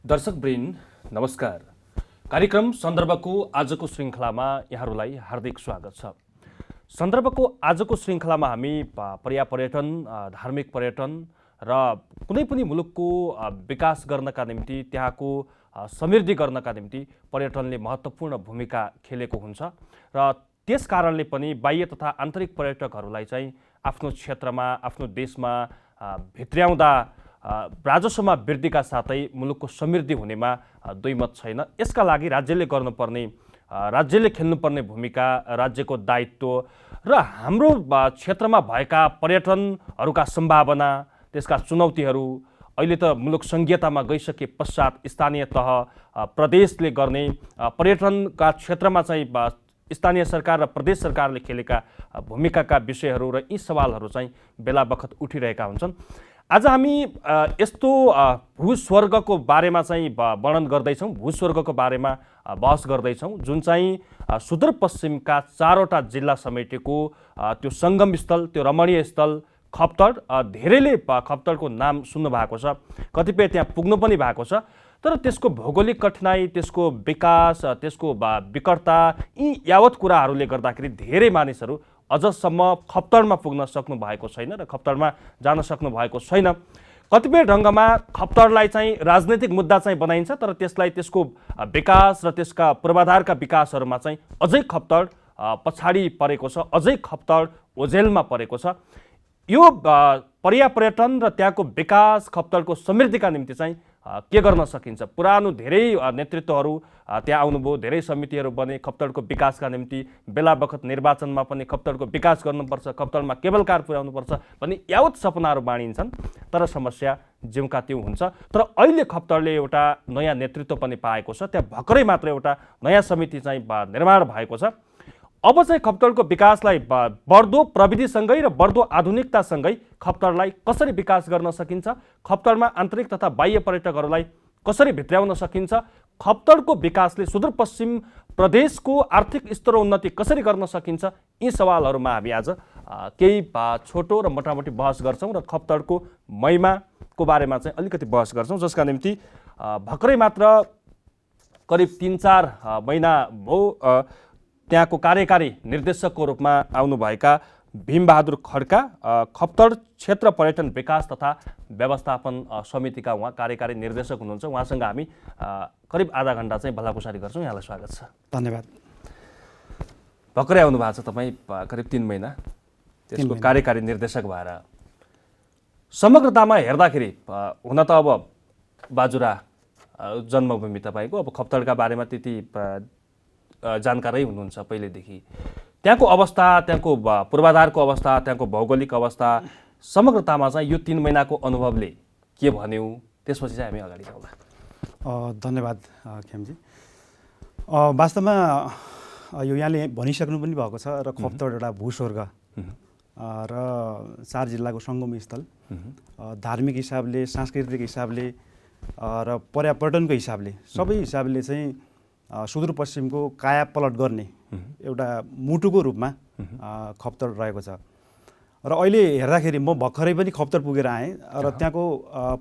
दर्शकवृन्द नमस्कार। कार्यक्रम सन्दर्भको आजको श्रृङ्खलामा यहाँहरूलाई हार्दिक स्वागत छ। सन्दर्भको आजको श्रृङ्खलामा हामी पर्यटन, धार्मिक पर्यटन र कुनै पनि मुलुकको विकास गर्नका निम्ति, त्यहाँको समृद्धि गर्नका निम्ति पर्यटनले महत्त्वपूर्ण भूमिका खेलेको हुन्छ र त्यस कारणले पनि बाह्य तथा आन्तरिक पर्यटकहरूलाई चाहिँ आफ्नो क्षेत्रमा, आफ्नो देशमा भित्र्याउँदा राजस्वमा वृद्धिका साथै मुलुकको समृद्धि हुनेमा दुई मत छैन। यसका लागि राज्यले गर्नुपर्ने, राज्यले खेल्नुपर्ने भूमिका, राज्यको दायित्व र हाम्रो क्षेत्रमा भएका पर्यटनहरूका सम्भावना, त्यसका चुनौतीहरू, अहिले त मुलुक सङ्घीयतामा गइसके पश्चात स्थानीय तह, प्रदेशले गर्ने पर्यटनका क्षेत्रमा चाहिँ स्थानीय सरकार र प्रदेश सरकारले खेलेका भूमिकाका विषयहरू र यी सवालहरू चाहिँ बेला बखत उठिरहेका हुन्छन्। आज हामी यस्तो भूस्वर्गको बारेमा चाहिँ वर्णन गर्दैछौँ, भूस्वर्गको बारेमा बहस गर्दैछौँ, जुन चाहिँ सुदूरपश्चिमका 4वटा जिल्ला समेटेको त्यो सङ्गम स्थल, त्यो रमणीय स्थल खप्तड। धेरैले खप्तडको नाम सुन्नु भएको छ, कतिपय त्यहाँ पुग्नु पनि भएको छ, तर त्यसको भौगोलिक कठिनाई, त्यसको विकास, त्यसको विकटता, यी यावत कुराहरूले गर्दाखेरि धेरै मानिसहरू अझसम्म खप्तडमा पुग्न सक्नु भएको छैन र खप्तडमा जान सक्नु भएको छैन। कतिपय ढङ्गमा खप्तडलाई चाहिँ राजनैतिक मुद्दा चाहिँ बनाइन्छ, तर त्यसलाई त्यसको विकास र त्यसका पूर्वाधारका विकासहरूमा चाहिँ अझै खप्तड पछाडि परेको छ, अझै खप्तड ओझेलमा परेको छ। यो पर्यटन र त्यहाँको विकास, खप्तडको समृद्धिका निम्ति चाहिँ के गर्न सकिन्छ? पुरानो धेरै नेतृत्वहरू त्यहाँ आउनुभयो, धेरै समितिहरू बने खप्तडको विकासका निम्ति। बेला बखत निर्वाचनमा पनि खप्तडको विकास गर्नुपर्छ, खप्तडमा केबल कार पुर्याउनुपर्छ भन्ने यावत सपनाहरू बाँडिन्छन्, तर समस्या ज्यूका त्यो हुन्छ। तर अहिले खप्तडले एउटा नयाँ नेतृत्व पनि पाएको छ, त्यहाँ भर्खरै मात्र एउटा नयाँ समिति चाहिँ निर्माण भएको छ। अब चाहिँ खप्तडको विकासलाई बढ्दो प्रविधिसँगै र बढ्दो आधुनिकतासँगै खप्तडलाई कसरी विकास गर्न सकिन्छ, खप्तडमा आन्तरिक तथा बाह्य पर्यटकहरूलाई कसरी भित्र्याउन सकिन्छ, खप्तडको विकासले सुदूरपश्चिम प्रदेशको आर्थिक स्तरोन्नति कसरी गर्न सकिन्छ, यी सवालहरूमा हामी आज केही छोटो र मोटामोटी बहस गर्छौँ र खप्तडको महिमाको बारेमा चाहिँ अलिकति बहस गर्छौँ, जसका निम्ति भर्खरै मात्र करिब 3-4 महिना भयो त्यहाँको कार्यकारी निर्देशकको रूपमा आउनुभएका भीमबहादुर खड्का खप्तड क्षेत्र पर्यटन विकास तथा व्यवस्थापन समितिका उहाँ कार्यकारी निर्देशक हुनुहुन्छ। उहाँसँग हामी करिब आधा घन्टा चाहिँ भलाकुसारी गर्छौँ। यहाँलाई स्वागत छ। धन्यवाद। भर्खरै आउनु भएको छ तपाईँ, करिब 3 महिना त्यसको कार्यकारी निर्देशक भएर। समग्रतामा हेर्दाखेरि हुन त अब बाजुरा जन्मभूमि तपाईँको, अब खप्तडका बारेमा त्यति जानकारै हुनुहुन्छ पहिलेदेखि। त्यहाँको अवस्था, त्यहाँको पूर्वाधारको अवस्था, त्यहाँको भौगोलिक अवस्था, समग्रतामा चाहिँ यो 3 महिनाको अनुभवले के भन्यो, त्यसपछि चाहिँ हामी अगाडि जाउँला। धन्यवाद खेमजी। वास्तवमा यो यहाँले भनिसक्नु पनि भएको छ र खप्तड एउटा भूस्वर्ग र 4 जिल्लाको सङ्गम स्थल, धार्मिक हिसाबले, सांस्कृतिक हिसाबले र पर्यटनको हिसाबले, सबै हिसाबले चाहिँ सुदूरपश्चिमको काया पलट गर्ने एउटा मुटुको रूपमा खप्तड रहेको छ। र अहिले हेर्दाखेरि म भर्खरै पनि खप्तड पुगेर आएँ र त्यहाँको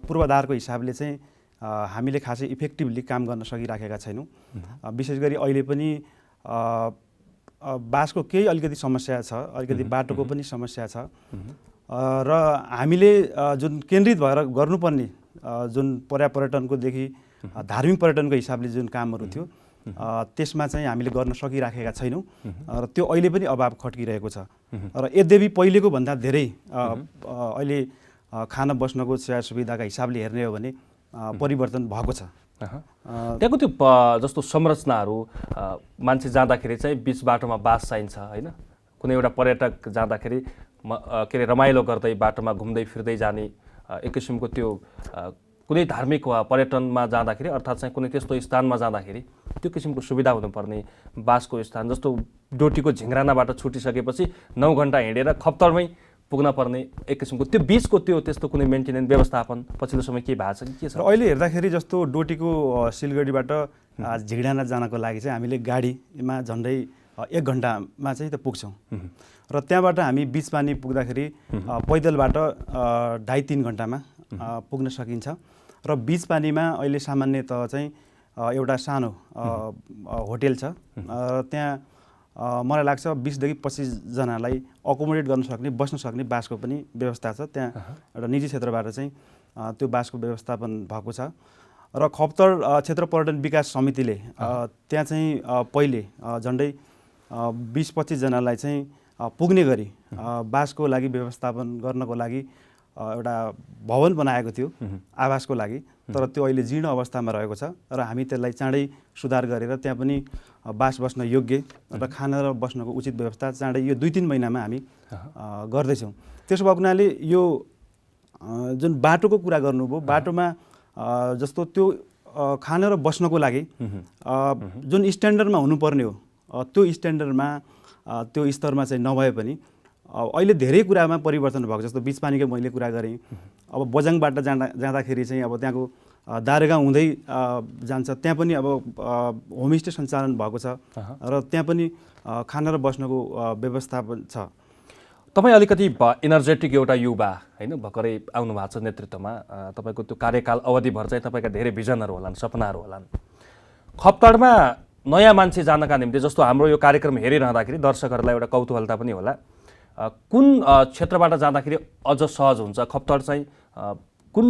पूर्वाधारको हिसाबले चाहिँ हामीले खासै इफेक्टिभली काम गर्न सकिराखेका छैनौँ। विशेष गरी अहिले पनि बासको केही अलिकति समस्या छ, अलिकति बाटोको पनि समस्या छ र हामीले जुन केन्द्रित भएर गर्नुपर्ने जुन पर्यटनकोदेखि धार्मिक पर्यटनको हिसाबले जुन कामहरू थियो त्यसमा चाहिँ हामीले गर्न सकिराखेका छैनौँ र त्यो अहिले पनि अभाव खड्किरहेको छ। र यद्यपि पहिलेको भन्दा धेरै अहिले खान बस्नको सेवा सुविधाका हिसाबले हेर्ने हो भने परिवर्तन भएको छ। त्यहाँको त्यो जस्तो संरचनाहरू, मान्छे जाँदाखेरि चाहिँ बिच बाटोमा बास चाहिन्छ होइन, कुनै एउटा पर्यटक जाँदाखेरि के अरे रमाइलो गर्दै बाटोमा घुम्दै फिर्दै जाने एक किसिमको त्यो कुनै धार्मिक पर्यटनमा जाँदाखेरि अर्थात् चाहिँ कुनै त्यस्तो स्थानमा जाँदाखेरि त्यो किसिमको सुविधा हुनुपर्ने, बासको स्थान जस्तो डोटीको झिङ्रानाबाट छुटिसकेपछि 9 घन्टा हिँडेर खप्तडमै पुग्न पर्ने एक किसिमको त्यो बिचको त्यो त्यस्तो कुनै मेन्टेनेन्स व्यवस्थापन पछिल्लो समय के भएको छ कि के छ? अहिले हेर्दाखेरि जस्तो डोटीको सिलगढीबाट झिङ्राना जानको लागि चाहिँ हामीले गाडीमा झन्डै 1 घन्टामा चाहिँ त पुग्छौँ र त्यहाँबाट हामी बिचपानी पुग्दाखेरि पैदलबाट 2.5-3 घन्टामा पुग्न सकिन्छ र बिच पानीमा अहिले सामान्यतः चाहिँ एउटा सानो होटेल छ। त्यहाँ मलाई लाग्छ 20 देखि 25 जनालाई अकोमोडेट गर्न सक्ने, बस्न सक्ने बासको पनि व्यवस्था छ। त्यहाँ एउटा निजी क्षेत्रबाट चाहिँ त्यो बासको व्यवस्थापन भएको छ। र खप्तर क्षेत्र पर्यटन विकास समितिले त्यहाँ चाहिँ पहिले झन्डै 20-25 जनालाई चाहिँ पुग्ने गरी बासको लागि व्यवस्थापन गर्नको लागि एउटा भवन बनाएको थियो आवासको लागि। तर त्यो अहिले जीर्ण अवस्थामा रहेको छ र हामी त्यसलाई चाँडै सुधार गरेर त्यहाँ पनि बास बस्न योग्य र खाना र बस्नको उचित व्यवस्था चाँडै यो 2-3 महिनामा हामी गर्दैछौँ। त्यसो भएको हुनाले यो जुन बाटोको कुरा गर्नुभयो, बाटोमा जस्तो त्यो खाना र बस्नको लागि जुन स्ट्यान्डर्डमा हुनुपर्ने हो त्यो स्ट्यान्डर्डमा त्यो स्तरमा चाहिँ नभए पनि अहिले धेरै कुरामा परिवर्तन भएको। जस्तो बिच पानीको मैले कुरा गरेँ, अब बझाङबाट जाँदाखेरि चाहिँ अब त्यहाँको दारेगाउँ हुँदै जान्छ, त्यहाँ पनि अब होमस्टे सञ्चालन भएको छ र त्यहाँ पनि खाना र बस्नको व्यवस्थापन छ। तपाईँ अलिकति एनर्जेटिक एउटा युवा होइन, भर्खरै आउनु भएको छ नेतृत्वमा, तपाईँको त्यो कार्यकाल अवधिभर चाहिँ तपाईँका धेरै भिजनहरू होलान्, सपनाहरू होलान्। खप्तडमा नयाँ मान्छे जानका निम्ति जस्तो हाम्रो यो कार्यक्रम हेरिरहँदाखेरि दर्शकहरूलाई एउटा कौतूहलता पनि होला, कुन क्षेत्रबाट जाँदाखेरि अझ सहज हुन्छ? खप्तड चाहिँ कुन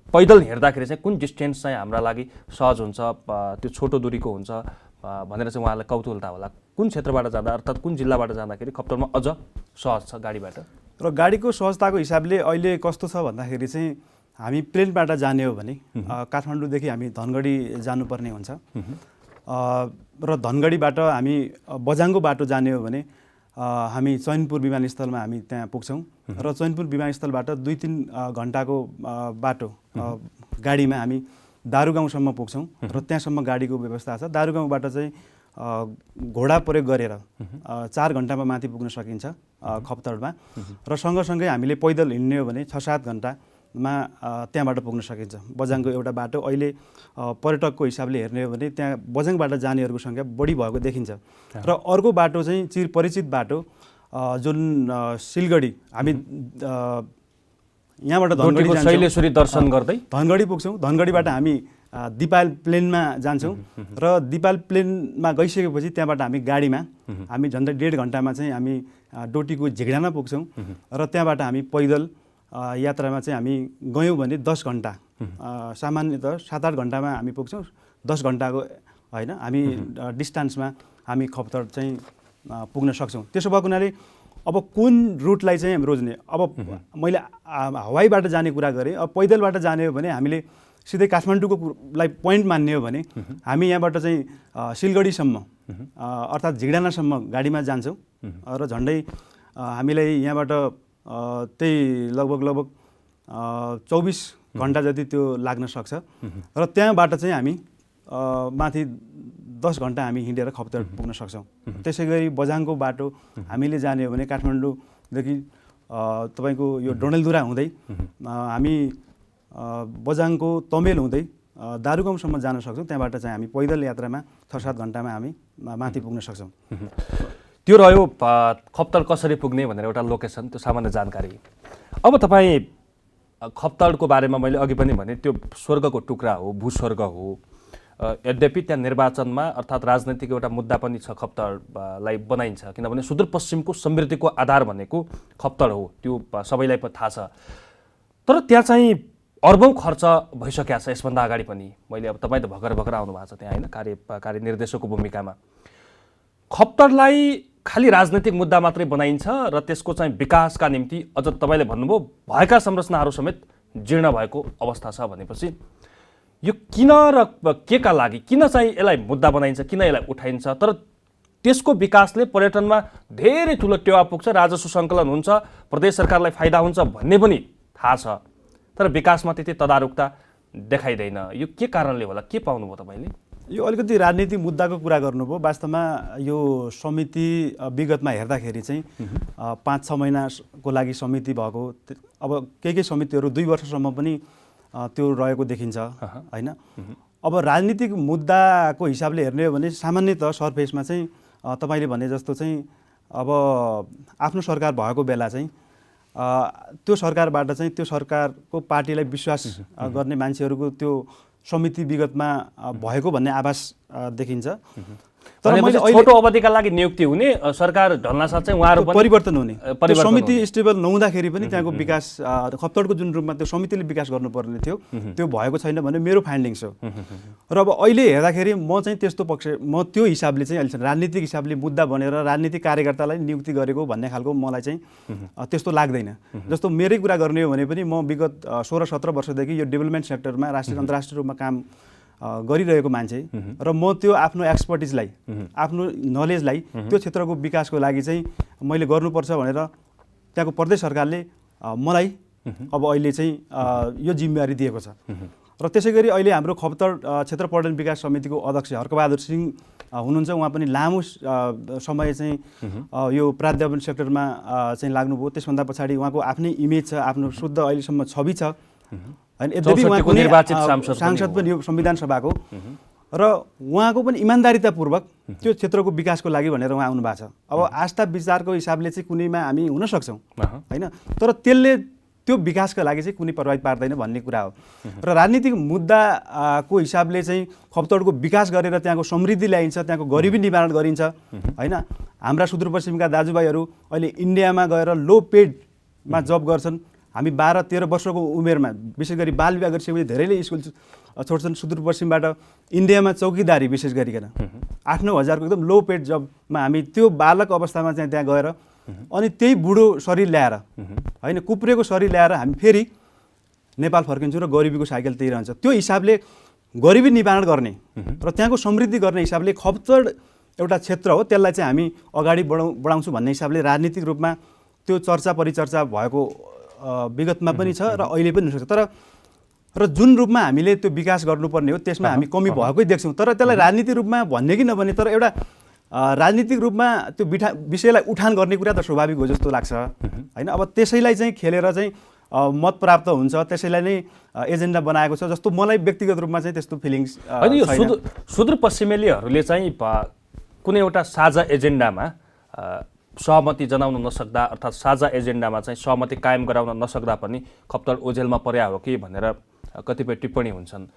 पैदल हिँड्दाखेरि चाहिँ कुन डिस्टेन्स चाहिँ हाम्रा लागि सहज हुन्छ, त्यो छोटो दूरीको हुन्छ भनेर चाहिँ उहाँलाई कौतूहलता होला। कुन क्षेत्रबाट जाँदा अर्थात् कुन जिल्लाबाट जाँदाखेरि खप्तडमा अझ सहज छ गाडीबाट? र गाडीको सहजताको हिसाबले अहिले कस्तो छ भन्दाखेरि चाहिँ हामी प्लेनबाट जाने हो भने काठमाडौँदेखि हामी धनगढी जानुपर्ने हुन्छ र धनगढीबाट हामी बझाङको बाटो जाने हो भने हामी चैनपुर विमानस्थलमा हामी त्यहाँ पुग्छौँ र चैनपुर विमानस्थलबाट 2-3 घन्टाको बाटो गाडीमा हामी दारुगाउँसम्म पुग्छौँ र त्यहाँसम्म गाडीको व्यवस्था छ। दारुगाउँबाट चाहिँ घोडा प्रयोग गरेर 4 घन्टामा माथि पुग्न सकिन्छ खप्तडमा र सँगसँगै हामीले पैदल हिँड्ने हो भने 6-7 घन्टामा त्यहाँबाट पुग्न सकिन्छ। बझाङको एउटा बाटो अहिले पर्यटकको हिसाबले हेर्ने हो भने त्यहाँ बझाङबाट जानेहरूको सङ्ख्या बढी भएको देखिन्छ। र अर्को बाटो चाहिँ चिरपरिचित बाटो जुन सिलगढी, हामी यहाँबाट धनगढी जान्छौँ, शैलेश्वरी दर्शन गर्दै धनगढी पुग्छौँ। धनगढीबाट हामी दिपाल प्लेनमा जान्छौँ र दिपाल प्लेनमा गइसकेपछि त्यहाँबाट हामी गाडीमा हामी झन्डै 1.5 घन्टामा चाहिँ हामी डोटीको झिगडामा पुग्छौँ र त्यहाँबाट हामी पैदल यात्रामा चाहिँ हामी गयौँ भने 10 घन्टा, सामान्यतः 7-8 घन्टामा हामी पुग्छौँ। 10 घन्टाको होइन हामी डिस्टेन्समा हामी खप्तड चाहिँ पुग्न सक्छौँ। त्यसो भएको हुनाले अब कुन रुटलाई चाहिँ हामी रोज्ने, अब मैले हवाईबाट जाने कुरा गरेँ, अब पैदलबाट जाने हो भने हामीले सिधै काठमाडौँकोलाई पोइन्ट मान्ने हो भने हामी यहाँबाट चाहिँ सिलगढीसम्म अर्थात् झिगडानासम्म गाडीमा जान्छौँ र झन्डै हामीलाई यहाँबाट त्यही लगभग 24 घन्टा जति त्यो लाग्न सक्छ र त्यहाँबाट चाहिँ हामी माथि 10 घन्टा हामी हिँडेर खप्तड पुग्न सक्छौँ। त्यसै गरी बझाङको बाटो हामीले जाने हो भने काठमाडौँदेखि तपाईँको यो डडेलधुरा हुँदै हामी बझाङको तमेल हुँदै दारुगाउँसम्म जान सक्छौँ। त्यहाँबाट चाहिँ हामी पैदल यात्रामा 6-7 घन्टामा हामी माथि पुग्न सक्छौँ। त्यो रह्यो खप्तड कसरी पुग्ने भनेर एउटा लोकेसन, त्यो सामान्य जानकारी। अब तपाईँ खप्तडको बारेमा मैले अघि पनि भने त्यो स्वर्गको टुक्रा हो, भूस्वर्ग हो। यद्यपि त्यहाँ निर्वाचनमा अर्थात् राजनैतिक एउटा मुद्दा पनि छ, खप्तडलाई बनाइन्छ किनभने सुदूरपश्चिमको समृद्धिको आधार भनेको खप्तड हो, त्यो सबैलाई थाहा छ। तर त्यहाँ चाहिँ अर्बौं खर्च भइसकेको छ यसभन्दा अगाडि पनि। मैले अब तपाईँ त भर्खर आउनु भएको छ त्यहाँ होइन, कार्य निर्देशकको भूमिकामा। खप्तडलाई खालि राजनैतिक मुद्दा मात्रै बनाइन्छ र त्यसको चाहिँ विकासका निम्ति अझ तपाईँले भन्नुभयो भएका संरचनाहरू समेत जीर्ण भएको अवस्था छ भनेपछि यो किन र के का लागि, किन चाहिँ यसलाई मुद्दा बनाइन्छ, किन यसलाई उठाइन्छ? तर त्यसको विकासले पर्यटनमा धेरै ठुलो टेवा पुग्छ, राजस्व सङ्कलन हुन्छ, प्रदेश सरकारलाई फाइदा हुन्छ भन्ने पनि थाहा छ। तर विकासमा त्यति तदारुकता देखाइँदैन। यो के कारणले होला, के पाउनुभयो तपाईँले? यो अलिकति राजनीतिक मुद्दाको कुरा गर्नुभयो। वास्तवमा यो समिति विगतमा हेर्दाखेरि चाहिँ 5-6 महिनाको लागि समिति भएको, अब केही समितिहरू 2 वर्षसम्म पनि त्यो रहेको देखिन्छ होइन। अब राजनीतिक मुद्दाको हिसाबले हेर्ने हो भने सामान्यतः सरफेसमा चाहिँ तपाईँले भने जस्तो चाहिँ अब आफ्नो सरकार भएको बेला चाहिँ त्यो सरकारबाट चाहिँ त्यो सरकारको पार्टीलाई विश्वास गर्ने मान्छेहरूको त्यो समिति विगतमा भएको भन्ने आभास देखिन्छ। तर मैले छोटो अवधिका लागि नियुक्ति हुने, सरकार ढल्न साथ चाहिँ उहाँहरू पनि परिवर्तन हुने, समिति स्टेबल नहुँदाखेरि पनि त्यहाँको विकास खप्तडको जुन रूपमा त्यो समितिले विकास गर्नुपर्ने थियो त्यो भएको छैन भन्ने मेरो फाइन्डिङ्स हो। र अब अहिले हेर्दाखेरि म चाहिँ त्यस्तो म त्यो हिसाबले चाहिँ अहिले राजनीतिक हिसाबले मुद्दा बनेर राजनीतिक कार्यकर्तालाई नियुक्ति गरेको भन्ने खालको मलाई चाहिँ त्यस्तो लाग्दैन। जस्तो मेरै कुरा गर्ने हो भने पनि म विगत 16-17 वर्षदेखि यो डेभलपमेन्ट सेक्टरमा राष्ट्रिय अन्तर्राष्ट्रिय रूपमा काम गरिरहेको मान्छे र म त्यो आफ्नो एक्सपर्टिजलाई आफ्नो नलेजलाई त्यो क्षेत्रको विकासको लागि चाहिँ मैले गर्नुपर्छ भनेर त्यहाँको प्रदेश सरकारले मलाई अब अहिले चाहिँ यो जिम्मेवारी दिएको छ। र त्यसै गरी अहिले हाम्रो खप्तड क्षेत्र पर्यटन विकास समितिको अध्यक्ष हर्कबहादुर सिंह हुनुहुन्छ। उहाँ पनि लामो समय चाहिँ यो प्राध्यापन सेक्टरमा चाहिँ लाग्नुभयो। त्यसभन्दा पछाडि उहाँको आफ्नै इमेज छ, आफ्नो शुद्ध अहिलेसम्म छवि छ। यद्यपि उहाँको निर्वाचित सांसद पनि यो संविधान सभाको, र उहाँको पनि इमान्दारितापूर्वक त्यो क्षेत्रको विकासको लागि भनेर उहाँ आउनु भएको छ। अब आस्था विचारको हिसाबले चाहिँ कुनैमा हामी हुन सक्छौँ होइन, तर त्यसले त्यो विकासका लागि चाहिँ कुनै प्रभावित पार्दैन भन्ने कुरा हो। र राजनीतिक मुद्दाको हिसाबले चाहिँ खप्तडको विकास गरेर त्यहाँको समृद्धि ल्याइन्छ, त्यहाँको गरिबी निवारण गरिन्छ होइन। हाम्रा सुदूरपश्चिमका दाजुभाइहरू अहिले इन्डियामा गएर लो पेडमा जब गर्छन्। हामी 12-13 वर्षको उमेरमा विशेष गरी बाल विवाह गरिसकेपछि धेरैले स्कुल छोड्छन् सुदूरपश्चिमबाट इन्डियामा चौकीदारी विशेष गरिकन 8-9 हजारको एकदम लो पेड जबमा हामी त्यो बालक अवस्थामा चाहिँ त्यहाँ गएर अनि त्यही बुढो शरीर ल्याएर होइन कुप्रेको शरीर ल्याएर हामी फेरि नेपाल फर्किन्छौँ र गरिबीको साइकल त्यही रहन्छ। त्यो हिसाबले गरिबी निवारण गर्ने र त्यहाँको समृद्धि गर्ने हिसाबले खप्तड एउटा क्षेत्र हो, त्यसलाई चाहिँ हामी अगाडि बढाउँछौँ भन्ने हिसाबले राजनीतिक रूपमा त्यो चर्चा परिचर्चा भएको विगतमा पनि छ र अहिले पनि हुनसक्छ। तर र जुन रूपमा हामीले त्यो विकास गर्नुपर्ने हो त्यसमा हामी कमी भएकै देख्छौँ। तर त्यसलाई राजनीतिक रूपमा भन्ने कि नभने तर एउटा राजनीतिक रूपमा त्यो विषयलाई उठान गर्ने कुरा त स्वाभाविक हो जस्तो लाग्छ होइन। अब त्यसैलाई चाहिँ खेलेर चाहिँ मत प्राप्त हुन्छ, त्यसैलाई नै एजेन्डा बनाएको छ जस्तो मलाई व्यक्तिगत रूपमा चाहिँ त्यस्तो फिलिङ्स होइन। यो सुदूरपश्चिमेलीहरूले चाहिँ कुनै एउटा साझा एजेन्डामा सहमति जनाउन नसक्दा अर्थात् साझा एजेन्डामा चाहिँ सहमति कायम गराउन नसक्दा पनि खप्तड ओझेलमा पर्या हो कि भनेर कतिपय टिप्पणी हुन्छन्।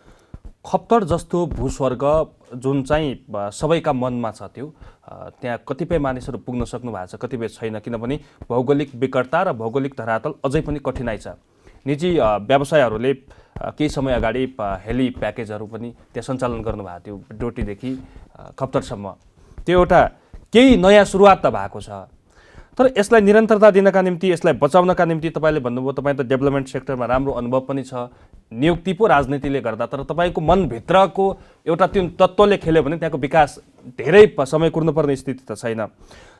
खप्तड जस्तो भूस्वर्ग जुन चाहिँ सबैका मनमा छ त्यो त्यहाँ कतिपय मानिसहरू पुग्न सक्नु भएको छ, कतिपय छैन, किनभने भौगोलिक विकटता र भौगोलिक धरातल अझै पनि कठिनाइ छ। निजी व्यवसायहरूले केही समय अगाडि हेली प्याकेजहरू पनि त्यहाँ सञ्चालन गर्नुभएको थियो डोटीदेखि खप्तडसम्म। त्यो एउटा केही नयाँ सुरुवात त भएको छ, तर यसलाई निरन्तरता दिनका निम्ति, यसलाई बचाउनका निम्ति तपाईँले भन्नुभयो तपाईँ त डेभलपमेन्ट सेक्टरमा राम्रो अनुभव पनि छ, नियुक्ति पो राजनीतिले गर्दा, तर तपाईँको मनभित्रको एउटा त्यो तत्त्वले खेल्यो भने त्यहाँको विकास धेरै समय कुर्नुपर्ने स्थिति त छैन।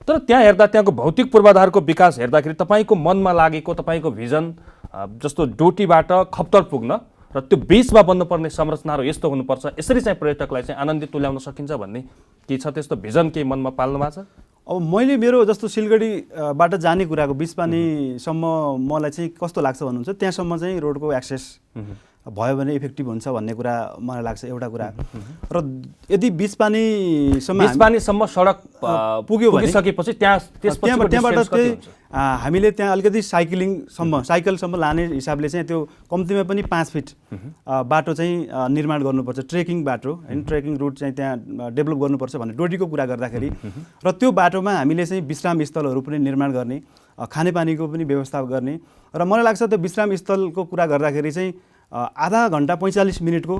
तर त्यहाँ हेर्दा त्यहाँको भौतिक पूर्वाधारको विकास हेर्दाखेरि तपाईँको मनमा लागेको तपाईँको भिजन जस्तो डोटीबाट खप्तड पुग्न र त्यो बिचमा बन्नुपर्ने संरचनाहरू यस्तो हुनुपर्छ, यसरी चाहिँ पर्यटकलाई चाहिँ आनन्दित तुल्याउन सकिन्छ भन्ने के छ, त्यस्तो भिजन केही मनमा पाल्नु भएको छ? अब मैले मेरो जस्तो सिलगढीबाट जाने कुराको बिचपानीसम्म मलाई चाहिँ कस्तो लाग्छ भन्नुहुन्छ, त्यहाँसम्म चाहिँ रोडको एक्सेस भयो भने इफेक्टिभ हुन्छ भन्ने कुरा मलाई लाग्छ एउटा कुरा। र यदि बिचपानीसम्म सडक पुग्यो भइसकेपछि त्यहाँबाट चाहिँ हामीले त्यहाँ अलिकति साइकलसम्म लाने हिसाबले चाहिँ त्यो कम्तीमा पनि 5 फिट बाटो चाहिँ निर्माण गर्नुपर्छ, ट्रेकिङ बाटो होइन, ट्रेकिङ रुट चाहिँ त्यहाँ डेभलप गर्नुपर्छ भन्ने डोटीको कुरा गर्दाखेरि। र त्यो बाटोमा हामीले चाहिँ विश्राम स्थलहरू पनि निर्माण गर्ने, खानेपानीको पनि व्यवस्था गर्ने। र मलाई लाग्छ त्यो विश्राम स्थलको कुरा गर्दाखेरि चाहिँ आधा घन्टा 45 मिनटको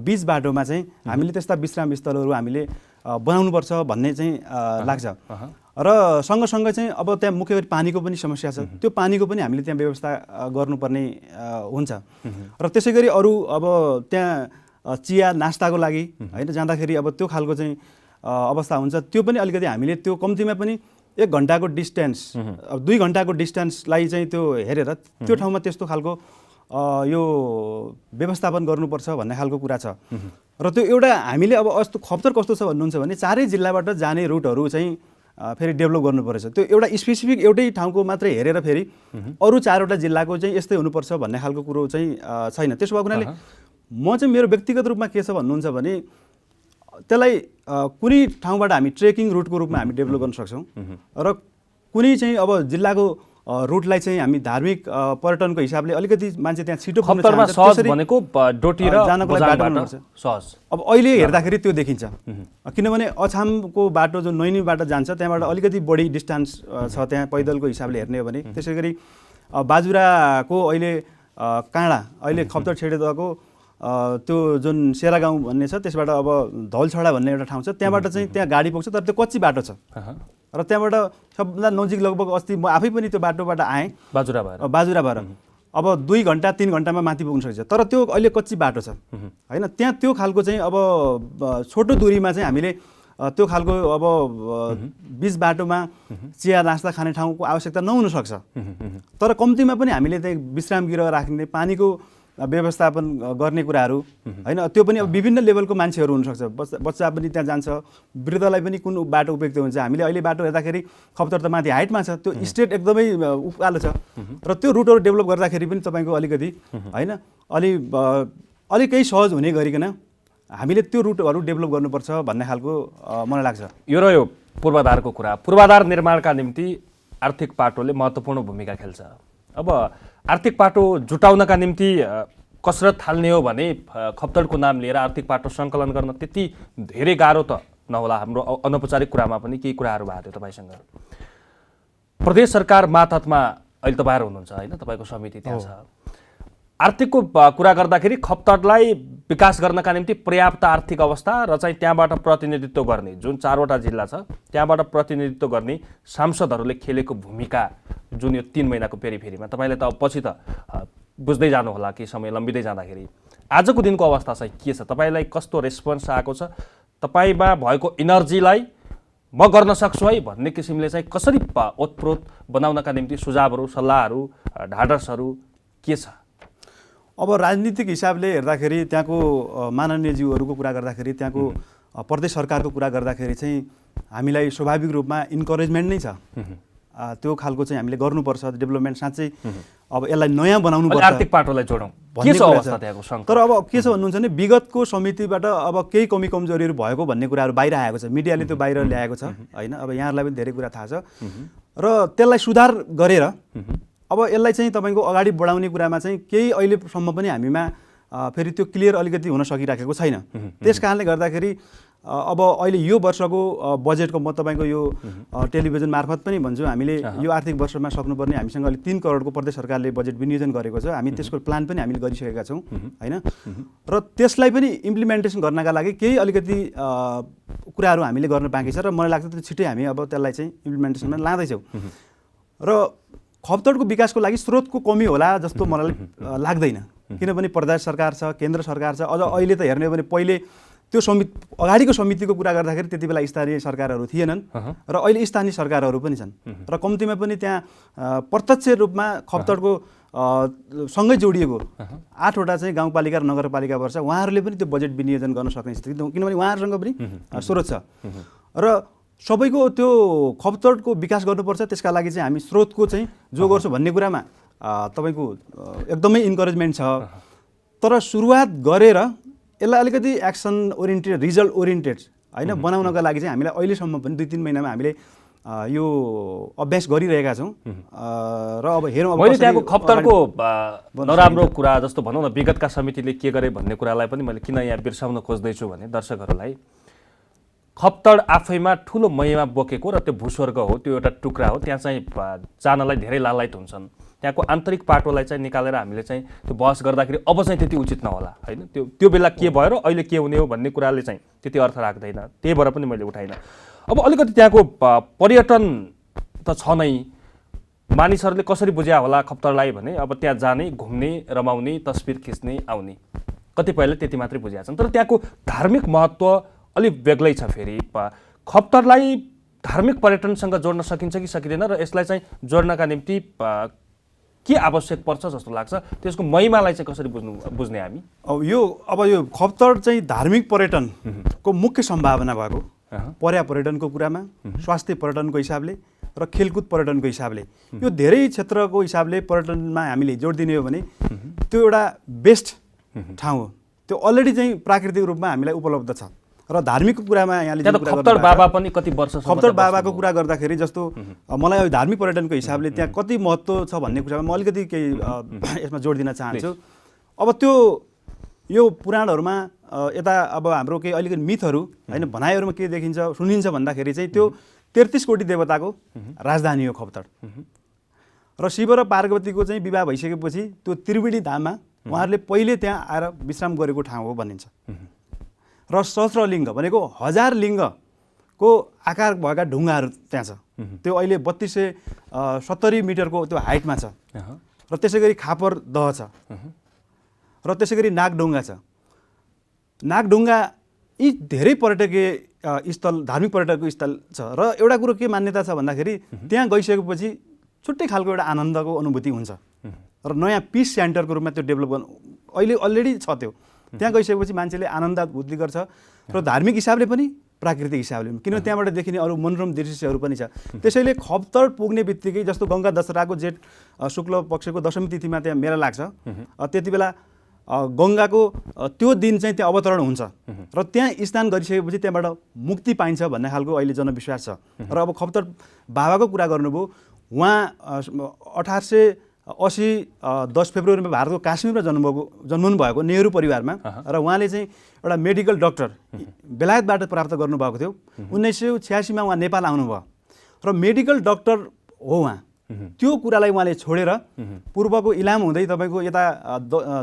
बिच बाटोमा चाहिँ हामीले त्यस्ता विश्राम स्थलहरू हामीले बनाउनुपर्छ भन्ने चाहिँ लाग्छ। र सँगसँगै चाहिँ अब त्यहाँ मुख्य गरी पानीको पनि समस्या छ, त्यो पानीको पनि हामीले त्यहाँ व्यवस्था गर्नुपर्ने हुन्छ। र त्यसै गरी अरू अब त्यहाँ चिया नास्ताको लागि होइन जाँदाखेरि अब त्यो खालको चाहिँ अवस्था हुन्छ, त्यो पनि अलिकति हामीले त्यो कम्तीमा पनि 1 घन्टाको डिस्टेन्स 2 घन्टाको डिस्टेन्सलाई चाहिँ त्यो हेरेर त्यो ठाउँमा त्यस्तो खालको यो व्यवस्थापन गर्नुपर्छ भन्ने खालको कुरा छ। र त्यो एउटा हामीले अब अस्तो खप्तड कस्तो छ भन्नुहुन्छ भने चारै जिल्लाबाट जाने रुटहरू चाहिँ फेरि डेभलप गर्नुपर्छ। त्यो एउटा स्पेसिफिक एउटै ठाउँको मात्रै हेरेर फेरि अरू 4वटा जिल्लाको चाहिँ यस्तै हुनुपर्छ भन्ने खालको कुरो चाहिँ छैन। त्यसो भएको हुनाले म चाहिँ मेरो व्यक्तिगत रूपमा के छ भन्नुहुन्छ भने त्यसलाई कुनै ठाउँबाट हामी ट्रेकिङ रुटको रूपमा हामी डेभलप गर्न सक्छौँ र कुनै चाहिँ अब जिल्लाको रुटलाई चाहिँ हामी धार्मिक पर्यटनको हिसाबले अलिकति मान्छे त्यहाँ छिटो पुग्न खप्तरमा चाहन्छ, सहज त्यसरी भनेको डोटी र जानको लागि बाटो बझाङबाट हुनुपर्छ। सहज। अब अहिले हेर्दाखेरि त्यो देखिन्छ, किनभने अछामको बाटो जो नैनीबाट जान्छ त्यहाँबाट अलिकति बढी डिस्टेन्स छ त्यहाँ पैदलको हिसाबले हेर्ने हो भने। त्यसै गरी बाजुराको अहिले काँडा अहिले खप्तर छेडेदको त्यो जुन सेरा गाउँ भन्ने छ त्यसबाट अब धौलछडा भन्ने एउटा ठाउँ छ, त्यहाँबाट चाहिँ त्यहाँ गाडी पुग्छ, तर त्यो कच्ची बाटो छ र त्यहाँबाट सबभन्दा नजिक लगभग अस्ति म आफै पनि त्यो बाटोबाट आएँ बाजुरा भएर अब 2 घन्टा 3 घन्टामा माथि पुग्न सकिन्छ, तर त्यो अहिले कच्ची बाटो छ होइन। त्यहाँ त्यो खालको चाहिँ अब छोटो दूरीमा चाहिँ हामीले त्यो खालको अब बिच बाटोमा चिया नास्ता खाने ठाउँको आवश्यकता नहुन सक्छ, तर कम्तीमा पनि हामीले त्यहाँ विश्राम गृह राख्ने, पानीको व्यवस्थापन गर्ने कुराहरू होइन, त्यो पनि अब विभिन्न लेभलको मान्छेहरू हुनसक्छ। बच्चा पनि त्यहाँ जान्छ, वृद्धलाई पनि कुन बाटो उपयुक्त हुन्छ। हामीले अहिले बाटो हेर्दाखेरि खप्तर त माथि हाइटमा छ, त्यो स्टेट एकदमै उकालो छ र त्यो रुटहरू डेभलप गर्दाखेरि पनि तपाईँको अलिकति होइन अलिक केही सहज हुने गरिकन हामीले त्यो रुटहरू डेभलप गर्नुपर्छ भन्ने खालको मलाई लाग्छ। यो रह्यो पूर्वाधारको कुरा। पूर्वाधार निर्माणका निम्ति आर्थिक पाटोले महत्त्वपूर्ण भूमिका खेल्छ। अब आर्थिक पाटो जुटाउनका निम्ति कसरत थाल्ने हो भने खप्तडको नाम लिएर आर्थिक पाटो सङ्कलन गर्न त्यति धेरै गाह्रो त नहोला। हाम्रो अनौपचारिक कुरामा पनि केही कुराहरू भएको थियो तपाईँसँग। प्रदेश सरकार मातहतमा अहिले तपाईँहरू हुनुहुन्छ होइन, तपाईँको समिति त्यहाँ छ। आर्थिकको कुरा गर्दाखेरि खप्तडलाई विकास गर्नका निम्ति पर्याप्त आर्थिक अवस्था र चाहिँ त्यहाँबाट प्रतिनिधित्व गर्ने जुन 4वटा जिल्ला छ त्यहाँबाट प्रतिनिधित्व गर्ने सांसदहरूले खेलेको भूमिका जुन यो 3 महिनाको फेरिफेरीमा तपाईँले त अब पछि त बुझ्दै जानु होला कि समय लम्बिँदै जाँदाखेरि आजको दिनको अवस्था चाहिँ के छ, तपाईँलाई कस्तो रेस्पोन्स आएको छ, तपाईँमा भएको इनर्जीलाई म गर्न सक्छु है भन्ने किसिमले चाहिँ कसरी ओतप्रोत बनाउनका निम्ति सुझावहरू सल्लाहहरू ढाडसहरू के छ? अब राजनीतिक हिसाबले हेर्दाखेरि त्यहाँको माननीय ज्यूहरूको कुरा गर्दाखेरि त्यहाँको प्रदेश सरकारको कुरा गर्दाखेरि चाहिँ हामीलाई स्वाभाविक रूपमा इन्करेजमेन्ट नै छ। त्यो खालको चाहिँ हामीले गर्नुपर्छ डेभलपमेन्ट, साँच्चै अब यसलाई नयाँ बनाउनु पर्छ। आर्थिक पाटोलाई जोडौँ के छ अवस्था त्यहाँको सङ्कट? तर अब के छ भन्नुहुन्छ भने विगतको समितिबाट अब केही कमी कमजोरीहरू भएको भन्ने कुराहरू बाहिर आएको छ, मिडियाले त्यो बाहिर ल्याएको छ होइन। अब यहाँहरूलाई पनि धेरै कुरा थाहा छ र त्यसलाई सुधार गरेर अब यसलाई चाहिँ तपाईँको अगाडि बढाउने कुरामा चाहिँ केही अहिलेसम्म पनि हामीमा फेरि त्यो क्लियर अलिकति हुन सकिराखेको छैन। त्यस कारणले गर्दाखेरि अब अहिले यो वर्षको बजेटको म तपाईँको यो टेलिभिजन मार्फत पनि भन्छु, हामीले यो आर्थिक वर्षमा सक्नुपर्ने हामीसँग अहिले 3 करोडको प्रदेश सरकारले बजेट विनियोजन गरेको छ। हामी त्यसको प्लान पनि हामीले गरिसकेका छौँ होइन। र त्यसलाई पनि इम्प्लिमेन्टेसन गर्नका लागि केही अलिकति कुराहरू हामीले गर्न बाँकी छ र मलाई लाग्छ त्यो छिट्टै हामी अब त्यसलाई चाहिँ इम्प्लिमेन्टेसनमा लाँदैछौँ। र खप्तडको विकासको लागि स्रोतको कमी होला जस्तो मलाई लाग्दैन, किनभने प्रदेश सरकार छ, केन्द्र सरकार छ। अझ अहिले त हेर्ने हो भने पहिले त्यो अगाडिको समितिको कुरा गर्दाखेरि त्यति बेला स्थानीय सरकारहरू थिएनन् र अहिले स्थानीय सरकारहरू पनि छन् र कम्तीमा पनि त्यहाँ प्रत्यक्ष रूपमा खप्तडको सँगै जोडिएको 8वटा चाहिँ गाउँपालिका र नगरपालिका पर्छ। उहाँहरूले पनि त्यो बजेट विनियोजन गर्न सक्ने स्थिति, किनभने उहाँहरूसँग पनि स्रोत छ र सबैको त्यो खप्तडको विकास गर्नुपर्छ। त्यसका लागि चाहिँ हामी स्रोतको चाहिँ जो गर्छौँ भन्ने कुरामा तपाईँको एकदमै इन्करेजमेन्ट छ। तर सुरुवात गरेर यसलाई अलिकति एक्सन ओरिएन्टेड, रिजल्ट ओरिएन्टेड होइन बनाउनका लागि चाहिँ हामीलाई अहिलेसम्म पनि 2-3 महिनामा हामीले यो अभ्यास गरिरहेका छौँ र अब हेरौँ। मैले त्यहाँको खप्तडको नराम्रो कुरा जस्तो भनौँ न, विगतका समितिले के गरे भन्ने कुरालाई पनि मैले किन यहाँ बिर्साउन खोज्दैछु भने दर्शकहरूलाई खप्तड आफैमा ठुलो महिमा बोकेको र त्यो भूस्वर्ग हो, त्यो एउटा टुक्रा हो। त्यहाँ चाहिँ जानलाई धेरै लालायत हुन्छन्। त्यहाँको आन्तरिक पाटोलाई चाहिँ निकालेर हामीले चाहिँ त्यो बहस गर्दाखेरि अब चाहिँ त्यति उचित नहोला होइन। त्यो बेला के भयो र अहिले के हुने हो भन्ने कुराले चाहिँ त्यति अर्थ राख्दैन, त्यही भएर पनि मैले उठाइनँ। अब अलिकति त्यहाँको पर्यटन त छ नै, मानिसहरूले कसरी बुझ्या होला खप्तडलाई भने अब त्यहाँ जाने, घुम्ने, रमाउने, तस्बिर खिच्ने, आउने, कतिपयले त्यति मात्रै बुझेका छन्। तर त्यहाँको धार्मिक महत्त्व अलिक बेग्लै छ। फेरि खप्तडलाई धार्मिक पर्यटनसँग जोड्न सकिन्छ कि सकिँदैन र यसलाई चाहिँ जोड्नका निम्ति के आवश्यक पर्छ जस्तो लाग्छ, त्यसको महिमालाई चाहिँ कसरी बुझ्ने हामी? अब यो खप्तड चाहिँ धार्मिक पर्यटनको मुख्य सम्भावना भएको पर्यापर्यटनको कुरामा, स्वास्थ्य पर्यटनको हिसाबले र खेलकुद पर्यटनको हिसाबले यो धेरै क्षेत्रको हिसाबले पर्यटनमा हामीले जोड दिने हो भने त्यो एउटा बेस्ट ठाउँ हो। त्यो अलरेडी चाहिँ प्राकृतिक रूपमा हामीलाई उपलब्ध छ र धार्मिकको कुरामा यहाँले त्यहाँ त खप्तर बाबा पनि कति वर्षसम्म खप्तर बाबाको कुरा गर्दाखेरि जस्तो मलाई अब धार्मिक पर्यटनको हिसाबले त्यहाँ कति महत्त्व छ भन्ने कुरामा म अलिकति केही यसमा जोड दिन चाहन्छु। अब त्यो यो पुराणहरूमा यता अब हाम्रो केही अलिकति मिथहरू होइन भनाइहरूमा के देखिन्छ सुनिन्छ भन्दाखेरि चाहिँ त्यो 33 कोटी देवताको राजधानी हो खप्तर। र शिव र पार्वतीको चाहिँ विवाह भइसकेपछि त्यो त्रिवेणी धाममा उहाँहरूले पहिले त्यहाँ आएर विश्राम गरेको ठाउँ हो भनिन्छ। र सहस्रलिङ्ग भनेको 1000 लिङ्गको आकार भएका ढुङ्गाहरू त्यहाँ छ। त्यो अहिले 3270 मिटरको त्यो हाइटमा छ। र त्यसै गरी खापर दह छ र त्यसै गरी नागढुङ्गा छ। नागढुङ्गा यी धेरै पर्यटकीय स्थल धार्मिक पर्यटकको स्थल छ। र एउटा कुरो के मान्यता छ भन्दाखेरि त्यहाँ गइसकेपछि छुट्टै खालको एउटा आनन्दको अनुभूति हुन्छ र नयाँ पिस सेन्टरको रूपमा त्यो डेभलप गर्नु अहिले अलरेडी छ। त्यो त्यहाँ गइसकेपछि मान्छेले आनन्द बुद्धि गर्छ र धार्मिक हिसाबले पनि प्राकृतिक हिसाबले पनि, किनभने त्यहाँबाट देखिने अरू मनोरम दृश्यहरू पनि छ। त्यसैले खप्तर पुग्ने बित्तिकै जस्तो गङ्गा दशहराको जेठ शुक्ल पक्षको दशमी तिथिमा त्यहाँ मेला लाग्छ, त्यति बेला गङ्गाको त्यो दिन चाहिँ त्यहाँ अवतरण हुन्छ र त्यहाँ स्नान गरिसकेपछि त्यहाँबाट मुक्ति पाइन्छ भन्ने खालको अहिले जनविश्वास छ। र अब खप्तर बाबाको कुरा गर्नुभयो, उहाँ 1880 10 फेब्रुअरीमा भारतको काश्मीरमा जन्मनु भएको नेहरू परिवारमा र उहाँले चाहिँ एउटा मेडिकल डाक्टर बेलायतबाट प्राप्त गर्नुभएको थियो। 1986मा उहाँ नेपाल आउनुभयो र मेडिकल डाक्टर हो उहाँ। त्यो कुरालाई उहाँले छोडेर पूर्वको इलाम हुँदै तपाईँको यता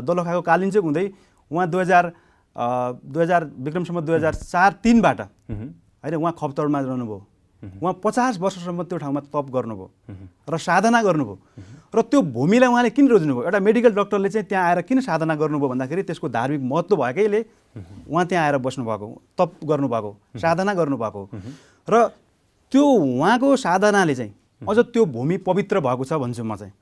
दोलखाको कालिन्चोक हुँदै उहाँ 2000 विक्रमसम्म 2004-03बाट होइन उहाँ खप्तरमा रहनुभयो। उहाँ 50 वर्षसम्म त्यो ठाउँमा तप गर्नुभयो र साधना गर्नुभयो। र त्यो भूमिलाई उहाँले किन रोज्नुभयो? एउटा मेडिकल डाक्टरले चाहिँ त्यहाँ आएर किन साधना गर्नुभयो भन्दाखेरि त्यसको धार्मिक महत्त्व भएकैले उहाँ त्यहाँ आएर बस्नुभएको, तप गर्नुभएको, साधना गर्नुभएको र त्यो उहाँको साधनाले चाहिँ अझ त्यो भूमि पवित्र भएको छ भन्छु म चाहिँ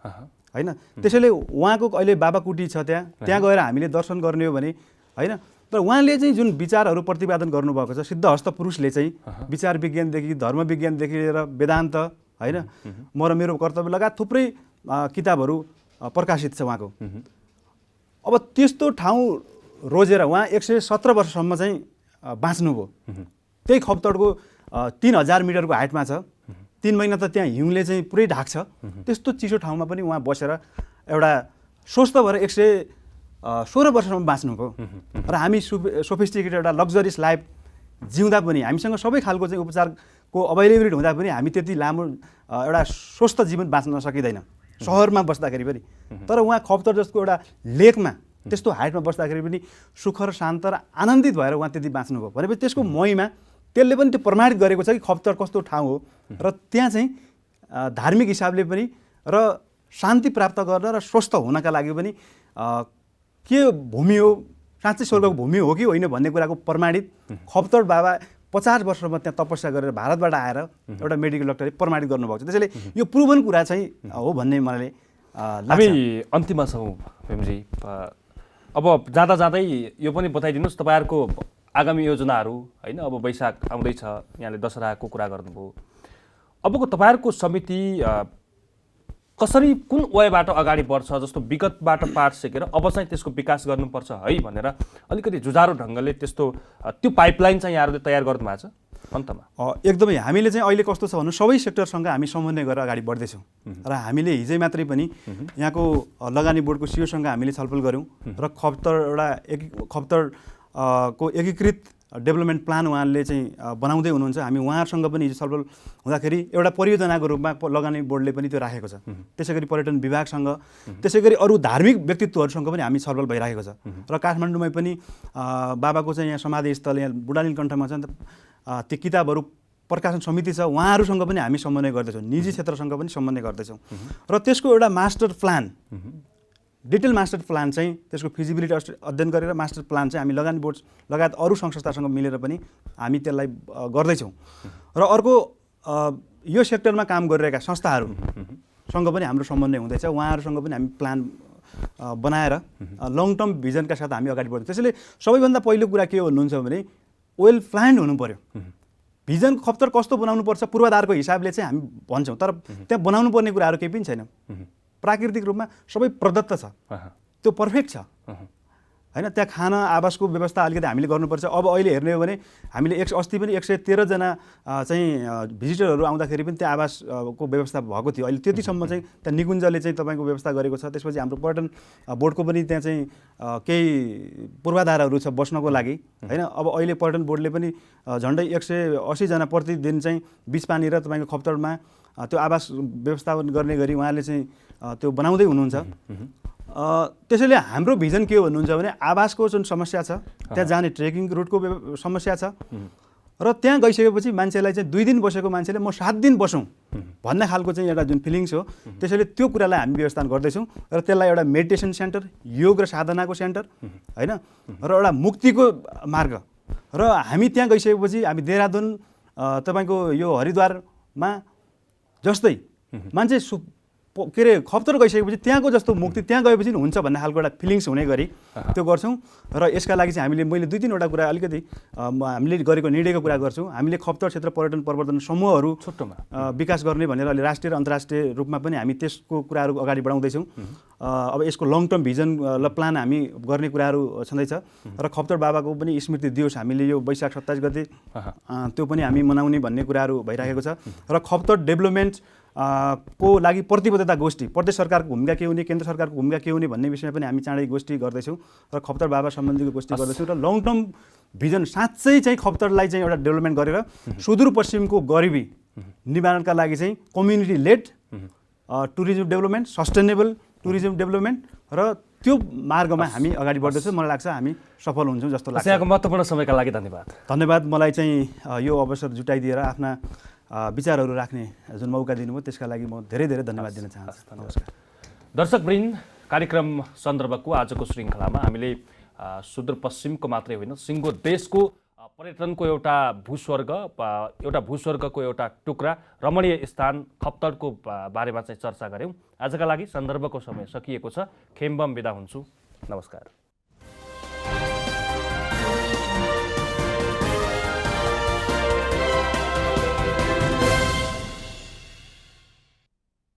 होइन। त्यसैले उहाँको अहिले बाबा कुटी छ त्यहाँ गएर हामीले दर्शन गर्ने हो भने होइन। तर उहाँले चाहिँ जुन विचारहरू प्रतिपादन गर्नुभएको छ सिद्धहस्त पुरुषले चाहिँ विचार विज्ञानदेखि धर्म विज्ञानदेखि लिएर वेदान्त होइन म र मेरो कर्तव्य लगायत थुप्रै किताबहरू प्रकाशित छ उहाँको। अब त्यस्तो ठाउँ रोजेर उहाँ 117 वर्षसम्म चाहिँ बाँच्नुभयो। त्यही खप्तडको 3000 मिटरको हाइटमा छ। 3 महिना त त्यहाँ हिउँले चाहिँ पुरै ढाक्छ। त्यस्तो चिसो ठाउँमा पनि उहाँ बसेर एउटा स्वस्थ भएर 116 वर्षसम्म बाँच्नुभयो। र हामी सोफिस्टिकेटेड एउटा लग्जरियस लाइफ जिउँदा पनि हामीसँग सबै खालको चाहिँ उपचारको अभाइलेबिलिटी हुँदा पनि हामी त्यति लामो एउटा स्वस्थ जीवन बाँच्न सकिँदैन सहरमा बस्दाखेरि पनि। तर उहाँ खप्तर जस्तो एउटा लेकमा त्यस्तो हाइटमा बस्दाखेरि पनि सुख र शान्त र आनन्दित भएर उहाँ त्यति बाँच्नुभयो भनेपछि त्यसको महिमा त्यसले पनि त्यो प्रमाणित गरेको छ कि खप्तर कस्तो ठाउँ हो र त्यहाँ चाहिँ धार्मिक हिसाबले पनि र शान्ति प्राप्त गर्न र स्वस्थ हुनका लागि पनि के भूमि हो, साँच्चै स्वर्गको भूमि हो कि होइन भन्ने कुराको प्रमाणित खप्तर बाबा 50 वर्षसम्म त्यहाँ तपस्या गरेर भारतबाट आएर एउटा मेडिकल डाक्टरले प्रमाणित गर्नुभएको छ। त्यसैले यो प्रुभन कुरा चाहिँ हो भन्ने मलाई हामी अन्तिममा छौँ भीमजी। अब जाँदा जाँदै यो पनि बताइदिनुहोस् तपाईँहरूको आगामी योजनाहरू होइन। अब वैशाख आउँदैछ, यहाँले दशहराको कुरा गर्नुभयो। अबको तपाईँहरूको समिति कसरी कुन वेबाट अगाडि बढ्छ? जस्तो विगतबाट पाठ सिकेर अब चाहिँ त्यसको विकास गर्नुपर्छ है भनेर अलिकति जुझारु ढङ्गले त्यस्तो त्यो पाइपलाइन चाहिँ यहाँहरूले तयार गर्नु भएको छ अन्तमा? एकदमै हामीले चाहिँ अहिले कस्तो छ भन्नु सबै सेक्टरसँग हामी समन्वय गरेर अगाडि बढ्दैछौँ र हामीले हिजै मात्रै पनि यहाँको लगानी बोर्डको सिओसँग हामीले छलफल गऱ्यौँ र खप्तर को एकीकृत डेभलपमेन्ट प्लान उहाँले चाहिँ बनाउँदै हुनुहुन्छ। हामी उहाँहरूसँग पनि हिजो छलफल हुँदाखेरि एउटा परियोजनाको रूपमा लगानी बोर्डले पनि त्यो राखेको छ। त्यसै गरी पर्यटन विभागसँग त्यसै गरी अरू धार्मिक व्यक्तित्वहरूसँग पनि हामी छलफल भइरहेको छ। र काठमाडौँमै पनि बाबाको चाहिँ यहाँ समाधिस्थल यहाँ बुढानीलकण्ठमा छ नि त त्यो किताबहरू प्रकाशन समिति छ, उहाँहरूसँग पनि हामी समन्वय गर्दैछौँ, निजी क्षेत्रसँग पनि समन्वय गर्दैछौँ। र त्यसको एउटा master plan detail master plan चाहिँ त्यसको फिजिबिलिटी अध्ययन गरेर मास्टर प्लान चाहिँ हामी लगानी बोर्ड लगायत अरू सङ्घ संस्थासँग मिलेर पनि हामी त्यसलाई गर्दैछौँ। र अर्को यो सेक्टरमा काम गरिरहेका संस्थाहरूसँग पनि हाम्रो समन्वय हुँदैछ। उहाँहरूसँग पनि हामी प्लान बनाएर लङ टर्म भिजनका साथ हामी अगाडि बढ्छौँ। त्यसैले सबैभन्दा पहिलो कुरा के भन्नुहुन्छ भने वेल प्लान्ड हुनु पर्यो। भिजन खप्तर कस्तो बनाउनुपर्छ पूर्वाधारको हिसाबले चाहिँ हामी भन्छौँ, तर त्यहाँ बनाउनु पर्ने कुराहरू केही पनि छैन। प्राकृतिक रूपमा सबै प्रदत्त छ, त्यो पर्फेक्ट छ होइन। त्यहाँ खाना आवासको व्यवस्था अलिकति हामीले गर्नुपर्छ। अब अहिले हेर्ने हो भने हामीले अस्ति पनि 113 जना चाहिँ भिजिटरहरू आउँदाखेरि पनि त्यहाँ आवासको व्यवस्था भएको थियो। अहिले त्यतिसम्म चाहिँ त्यहाँ निकुञ्जले चाहिँ तपाईँको व्यवस्था गरेको छ। त्यसपछि हाम्रो पर्यटन बोर्डको पनि त्यहाँ चाहिँ केही पूर्वाधारहरू छ बस्नको लागि होइन। अब अहिले पर्यटन बोर्डले पनि झन्डै 180 जना प्रतिदिन चाहिँ बिच पानी र तपाईँको खप्तडमा त्यो आवास व्यवस्थापन गर्ने गरी उहाँले चाहिँ त्यो बनाउँदै हुनुहुन्छ। त्यसैले हाम्रो भिजन के हो भन्नुहुन्छ भने आवासको जुन समस्या छ, त्यहाँ जाने ट्रेकिङ रुटको समस्या छ र त्यहाँ गइसकेपछि मान्छेलाई चाहिँ 2 दिन बसेको मान्छेले म 7 दिन बसौँ भन्ने खालको चाहिँ एउटा जुन फिलिङ्स हो, त्यसैले त्यो कुरालाई हामी व्यवस्थापन गर्दैछौँ र त्यसलाई एउटा मेडिटेसन सेन्टर, योग र साधनाको सेन्टर होइन र एउटा मुक्तिको मार्ग। र हामी त्यहाँ गइसकेपछि हामी देहरादुन तपाईँको यो हरिद्वारमा जस्तै मान्छे के अरे खप्तर गइसकेपछि त्यहाँको जस्तो मुक्ति त्यहाँ गएपछि हुन्छ भन्ने खालको एउटा फिलिङ्स हुने गरी त्यो गर्छौँ। र यसका लागि चाहिँ मैले 2-3वटा कुरा अलिकति हामीले गरेको निर्णयको कुरा गर्छौँ। हामीले खप्तर क्षेत्र पर्यटन प्रवर्धन समूहहरू छोटोमा विकास गर्ने भनेर अहिले राष्ट्रिय र अन्तर्राष्ट्रिय रूपमा पनि हामी त्यसको कुराहरू अगाडि बढाउँदैछौँ। अब यसको लङ टर्म भिजन र प्लान हामी गर्ने कुराहरू छँदैछ र खप्तर बाबाको पनि स्मृति दिवस हामीले यो वैशाख 27 गते त्यो पनि हामी मनाउने भन्ने कुराहरू भइरहेको छ। र खप्तर डेभलपमेन्ट को लागि प्रतिबद्धता गोष्ठी, प्रदेश सरकारको भूमिका के हुने, केन्द्र सरकारको भूमिका के हुने भन्ने विषयमा पनि हामी चाँडै गोष्ठी गर्दैछौँ र खप्तर बाबा सम्बन्धीको गोष्ठी गर्दैछौँ। र लङ टर्म भिजन साँच्चै चाहिँ खप्तरलाई चाहिँ एउटा डेभलपमेन्ट गरेर सुदूरपश्चिमको गरिबी निवारणका लागि चाहिँ community led tourism development, sustainable tourism development र त्यो मार्गमा हामी अगाडि बढ्दैछौँ। मलाई लाग्छ हामी सफल हुन्छौँ जस्तो लाग्छ। यहाँको महत्त्वपूर्ण समयका लागि धन्यवाद। धन्यवाद। मलाई चाहिँ यो अवसर जुटाइदिएर आफ्ना विचारहरू राख्ने जुन मौका दिनुभयो त्यसका लागि म धेरै धेरै धन्यवाद दिन चाहन्छु। नमस्कार। दर्शकवृन्द, कार्यक्रम सन्दर्भको आजको श्रृङ्खलामा हामीले सुदूरपश्चिमको मात्रै होइन सिङ्गो देशको पर्यटनको एउटा भूस्वर्गको एउटा टुक्रा रमणीय स्थान खप्तडको बारेमा चाहिँ चर्चा गऱ्यौँ। आजका लागि सन्दर्भको समय सकिएको छ। खेम्बम बिदा हुन्छु। नमस्कार।